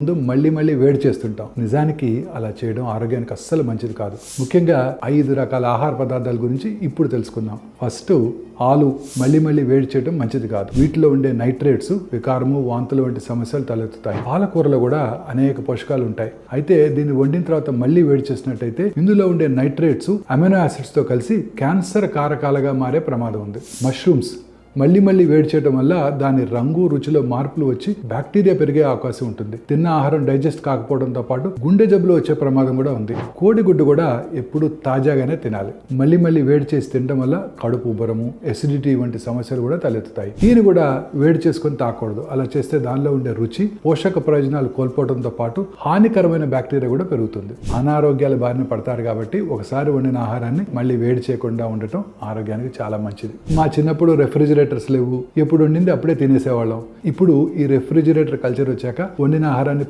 ముందు మళ్ళీ మళ్ళీ వేడి చేస్తుంటాం. నిజానికి అలా చేయడం ఆరోగ్యానికి అస్సలు మంచిది కాదు. ముఖ్యంగా 5 రకాల ఆహార పదార్థాల గురించి ఇప్పుడు తెలుసుకుందాం. ఫస్ట్, ఆలు మళ్ళీ మళ్ళీ వేడి చేయడం మంచిది కాదు. వీటిలో ఉండే నైట్రేట్స్ వికారము, వాంతులు వంటి సమస్యలు తలెత్తుతాయి. పాలకూరలో కూడా అనేక పోషకాలు ఉంటాయి. అయితే దీన్ని వండిన తర్వాత మళ్ళీ వేడి చేసినట్టయితే ఇందులో ఉండే నైట్రేట్స్ అమినో యాసిడ్స్ తో కలిసి క్యాన్సర్ కారకాలుగా మారే ప్రమాదం ఉంది. మష్రూమ్స్ మళ్ళీ మళ్ళీ వేడి చేయడం వల్ల దాని రంగు, రుచిలో మార్పులు వచ్చి బ్యాక్టీరియా పెరిగే అవకాశం ఉంటుంది. తిన్న ఆహారం డైజెస్ట్ కాకపోవడంతో పాటు గుండె జబ్బులు వచ్చే ప్రమాదం కూడా ఉంది. కోడిగుడ్డు కూడా ఎప్పుడు తాజాగానే తినాలి. మళ్ళీ మళ్ళీ వేడి చేసి తినడం వల్ల కడుపు ఉబ్బరము, ఎసిడిటీ వంటి సమస్యలు కూడా తలెత్తుతాయి. దీన్ని కూడా వేడి చేసుకొని తాకూడదు. అలా చేస్తే దానిలో ఉండే రుచి, పోషక ప్రయోజనాలు కోల్పోవడంతో పాటు హానికరమైన బ్యాక్టీరియా కూడా పెరుగుతుంది. అనారోగ్యాల బారిన పడతారు కాబట్టి ఒకసారి వండిన ఆహారాన్ని మళ్ళీ వేడి చేయకుండా ఉండటం ఆరోగ్యానికి చాలా మంచిది. మా చిన్నప్పుడు రెఫ్రిజిరేటర్స్ లేవు. ఎప్పుడు వండింది అప్పుడే తినేసేవాళ్ళం. ఇప్పుడు ఈ రెఫ్రిజిరేటర్ కల్చర్ వచ్చాక వండిన ఆహారాన్ని